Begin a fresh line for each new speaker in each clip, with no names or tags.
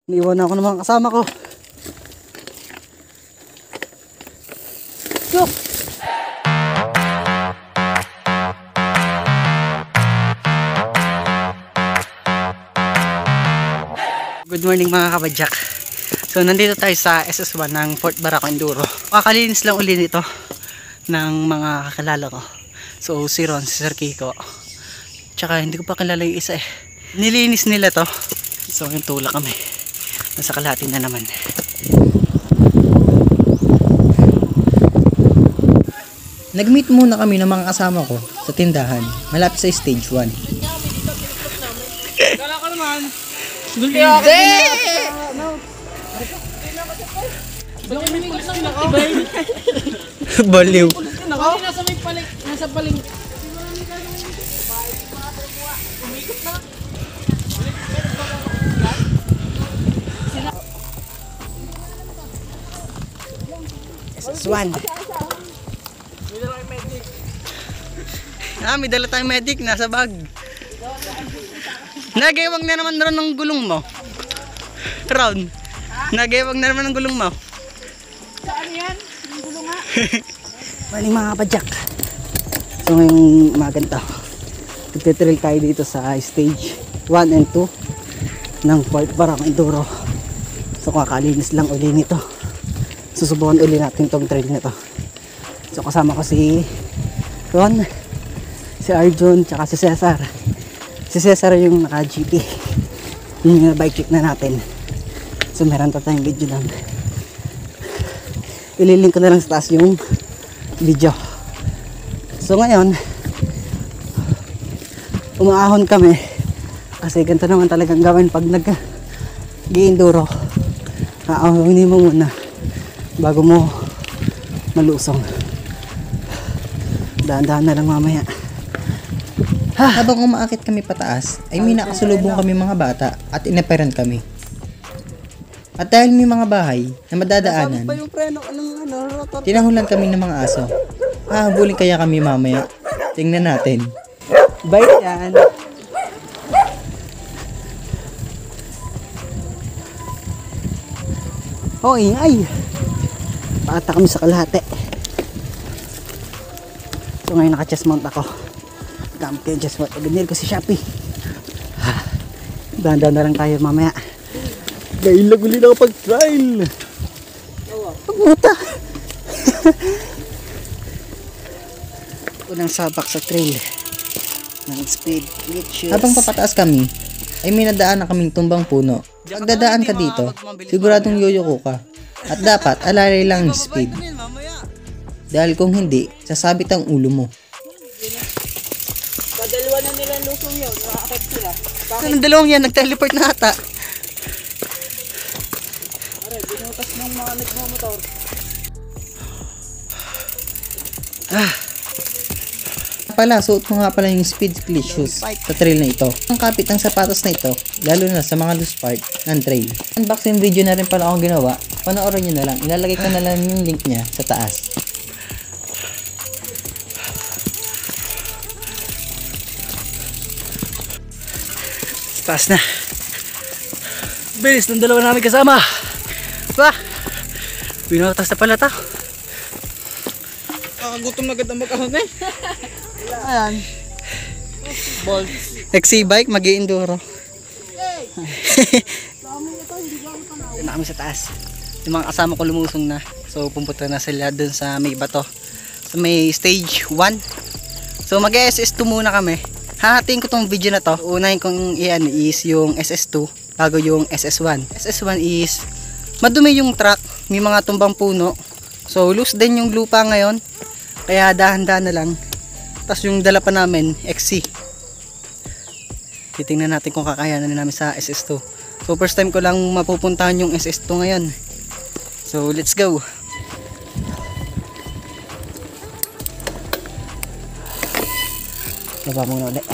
Niiwan ako ng mga kasama ko. Go! Good morning mga kabadyak. So nandito tayo sa SS1 ng Fort Barako Enduro. Kakalinis lang uli nito ng mga kakilala ko. So si Ron, si Sir Kiko. Tsaka hindi ko pa kilala yung isa eh. Nilinis nila to. So yung tula kami. Nasa kalahati na naman.
Nag-meet muna kami ng mga kasama ko sa tindahan malapit sa stage 1.
Kala ko naman.
Hindi! Baliw.
Nasa may paling, nasa paling.
SS1. May dala tayong medic nasa bag. Nagewag na naman ron ng gulong mo. Round. Nagewag na naman ng gulong mo.
Saan yan? Yung gulong nga.
Maling mga kabadyak. So ngayong maganda. Magtitrail tayo dito sa stage 1 and 2 ng Fort Barako Enduro. So kakalinis lang uli nito. Susubukan uli natin tong trail na to. So kasama ko si Ron, si Arjun, tsaka si Cesar. Si Cesar yung naka GP. Yung bike check na natin. So meron pa tayong video lang. Ililink ko na lang sa taas yung video. So ngayon umaahon kami kasi ganito naman talagang gawin pag nag-i-enduro. Aahonin mo muna bago mo malusong. Dahan-dahan na lang mamaya.
Habang umaakit kami pataas, ay may nakasulubong kami mga bata at inaperan kami. At dahil may mga bahay na madadaanan, tinahulan kami ng mga aso. Hahabulin kaya kami mamaya. Tingnan natin.
Bait yan. Oh, ingay. Paata kami sa kalahati. So ngayon naka-chest mount ako. Gamit ko yung chest mount. Binil ko si Shopee. Dahan-dahan na lang tayo mamaya. Dahil uli na ako pag-trial. Pagmuta. Unang sabak sa trail ng speed glitches.
Habang papataas kami, ay may nadaan na kaming tumbang puno. Pag dadaan ka dito, siguradong yoyoko ka. At dapat alalay lang yung speed. Dahil kung hindi, sasabit ang ulo mo.
Padalawa na nila lusong yun. Nakakit sila.
Anong dalawang yan? Nag-teleport na ata.
Aray, binutas ng mga nagmamotor.
Pala, suot ko nga pala yung speed glitch shoes sa trail na ito. Ang kapit ng sapatos na ito, lalo na sa mga loose part ng trail. Unboxing video na rin pala akong ginawa. Panoorin nyo na lang. Ilalagay ko na lang yung link niya sa taas.
Taas na. Bilis ng dalawa namin kasama. Wah! Pinutas na pala ito.
Nakagutom na agad ang mag-ahon eh.
Ayan. Ball. Taxi bike, mag-i-enduro. Doon na kami sa taas. Yung mga kasama ko lumusong na. So pumunta na sila dun sa may bato. So may stage 1. So mag-SS2 muna kami. Hahatiin ko tong video na to. Unahin kong iyan is yung SS2 bago yung SS1. SS1 is madumi yung track. May mga tumbang puno. So loose din yung lupa ngayon. Kaya dahan-dahan na lang. Tapos yung dala pa namin, XC. Titingnan natin kung kakayanan namin sa SS2. So first time ko lang mapupuntahan yung SS2 ngayon. So let's go. Baba muna ulit.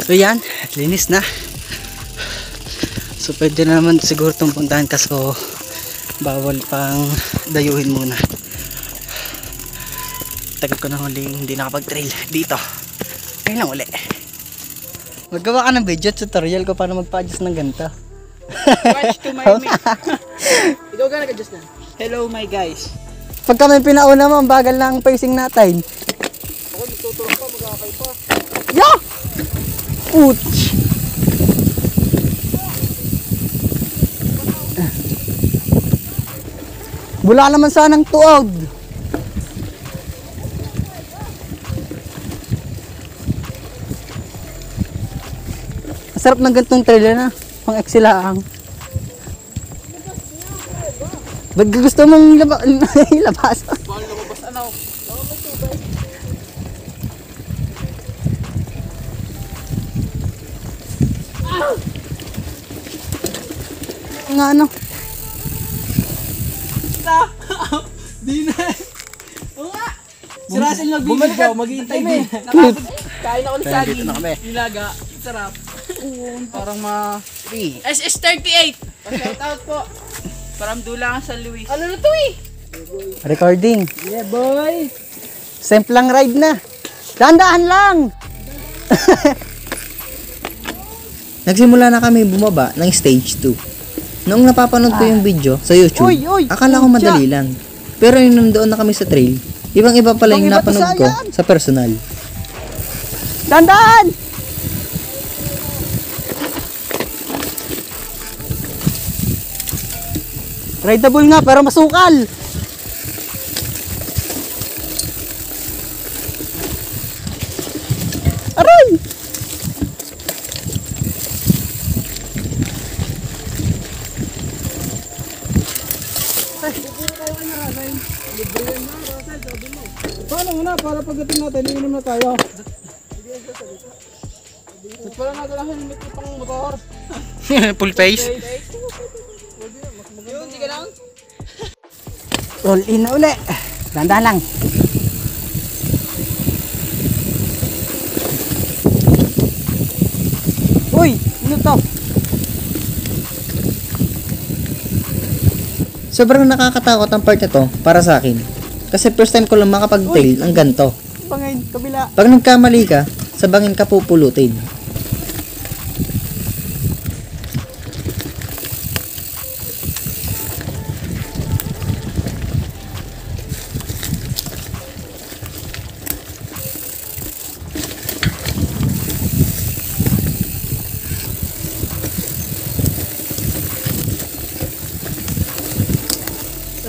So yan, linis na. So pwede na naman siguro itong puntahan kaso bawal pang dayuhin muna. Tagal ko na huling hindi nakapag-trail dito. Ngayon lang uli. Maggawa ka ng video tutorial ko paano magpa-adjust ng ganito.
Watch to my me. Ikaw ka nag-adjust na. Hello my guys.
Pag kami pinauna mo, ang bagal ng pacing natin.
Ako magtuturo pa, mag-aakay pa.
Yo! Ouch! Bula naman sanang tuog. Masarap ng gantong trailer na. Pang exilaang. Ba't gusto mong ilabas?
Bawal lumabas ano.
Nga ano?
Di na. Oo nga. Si Russell nagbibigay, maghihintay din. Kain ako ng saging. Nilaga. Sarap. Parang SS38. Pa-shout out po. Parang Dulangan San Luis. Ano na to eh?
Recording.
Yeah boy.
Semplang ride na. Dahan-dahan lang.
Nagsimula na kami bumaba ng stage 2. Noong napapanood ko yung video sa YouTube, akala ko madali lang. Pero yung nandoon na kami sa trail, ibang-iba pala yung napanood ko sa personal.
Dahan-dahan! Rideable nga pero masukal. Aray!
Paano muna? Para pagdating natin, iinom na tayo. Wala natin ang helmet ko pang motor.
Full face.
Yun, sige lang.
Roll in na uli. Dahan-dahan lang. Uy! Ano to?
Sobrang nakakatakot ang part na to para sa akin. Kasi first time ko lang makapag-trail ng ganito.
Bangin, kabila.
Pag nagkamali ka, sa bangin ka pupulutin.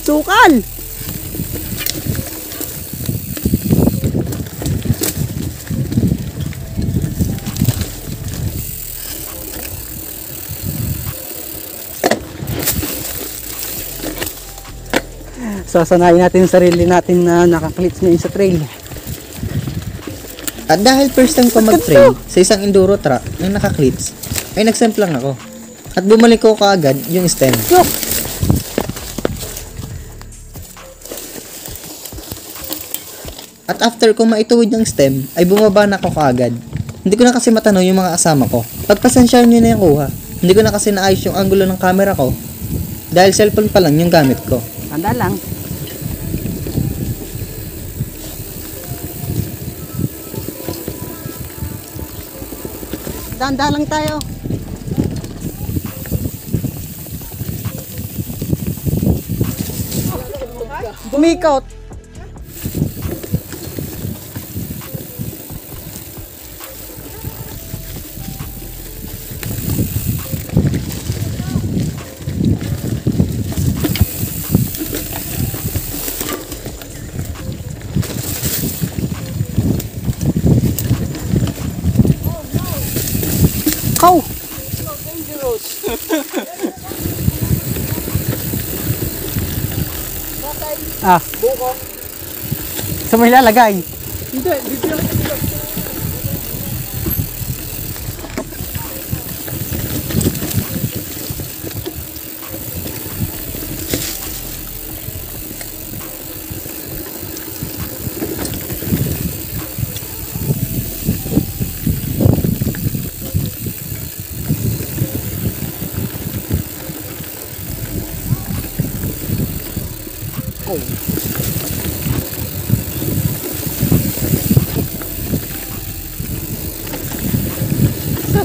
Sukal! Sasanayin natin yung sarili natin na nakaklits ngayon sa trail.
At dahil first time ko mag-trail sa isang enduro truck na nakaklits, ay nagsemplang ako. At bumalik ko kaagad yung stem.
Yok!
At after ko maituwid ng stem, ay bumaba na ako kaagad. Hindi ko na kasi matanong yung mga kasama ko. Pagpasensyahan nyo na yung kuha. Hindi ko na kasi naayos yung angulo ng camera ko. Dahil cellphone pa lang yung gamit ko.
Tanda lang. Tanda lang tayo. Umikot. Kau! Ah.
Buko.
Sa mo ilalagay?
Hindi, dito lang.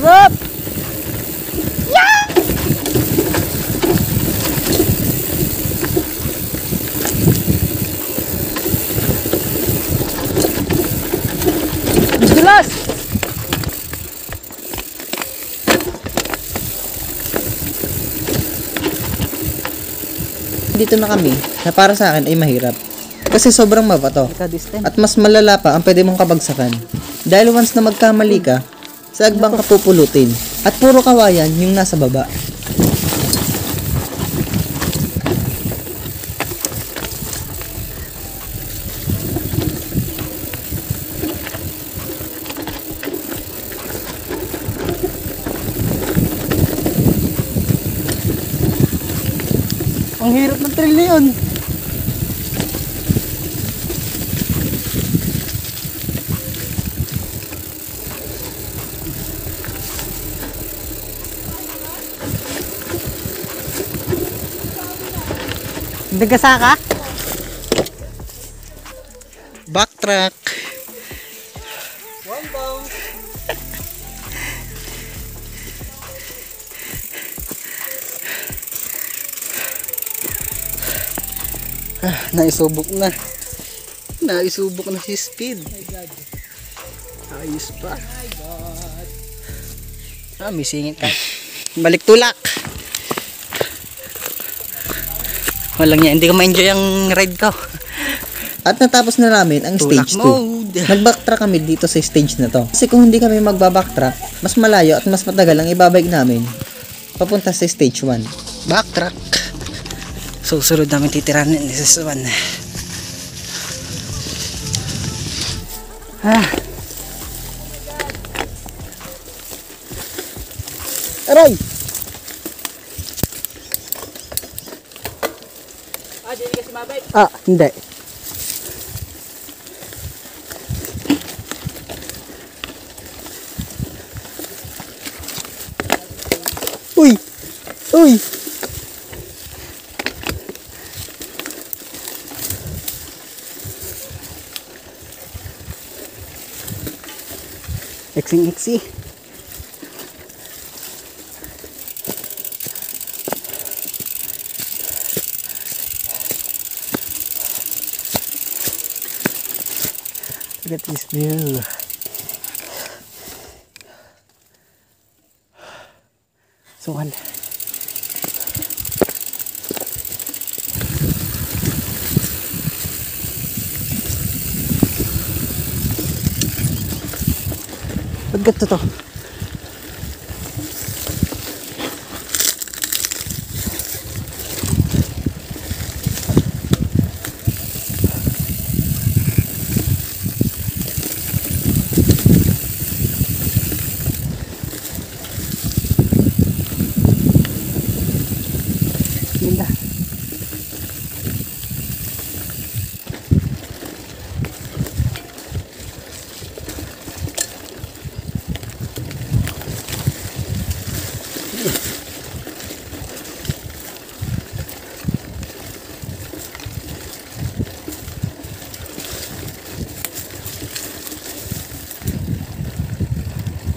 Sarap! Dulas!
Dito na kami, na para sa akin ay mahirap. Kasi sobrang mabato.
Ika-distant.
At mas malala pa ang pwede mong kabagsakan. Dahil once na magkamali ka, sa agbang ka pupulutin. At puro kawayan yung nasa baba.
Ang hirap ng trail na yun. Nagasaka?
Backtrack.
One down.
Naisubok na. Naisubok na si Speed. Ayos pa. Ah, may singit ka. Balik tulak. Walang yan. Hindi ko ma-enjoy ang ride ko.
At natapos na namin ang
Tulak
stage 2.
mode.
Nag-backtrack kami dito sa stage na to. Kasi kung hindi kami magbabacktrack, mas malayo at mas matagal ang ibabike namin papunta sa stage 1.
Backtrack. Susunod namin titiranin ni Seswan. Ah. Aray!
Hindi kasi mabay.
Ah, hindi. Uy! Uy! Eksing-eksi. Look at this view. So on. Pagkat to. Ganda.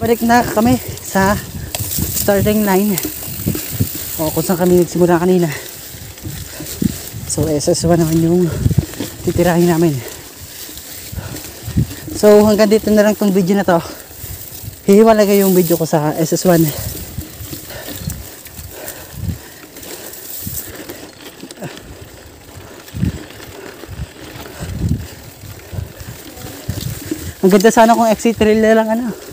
Balik na kami sa starting line. O kung saan kami nagsimula kanina. So SS1 naman yung titirahin namin. So hanggang dito na lang tong video na to. Hihiwalay yung video ko sa SS1. Ang ganda sana kung exit trail na lang ano.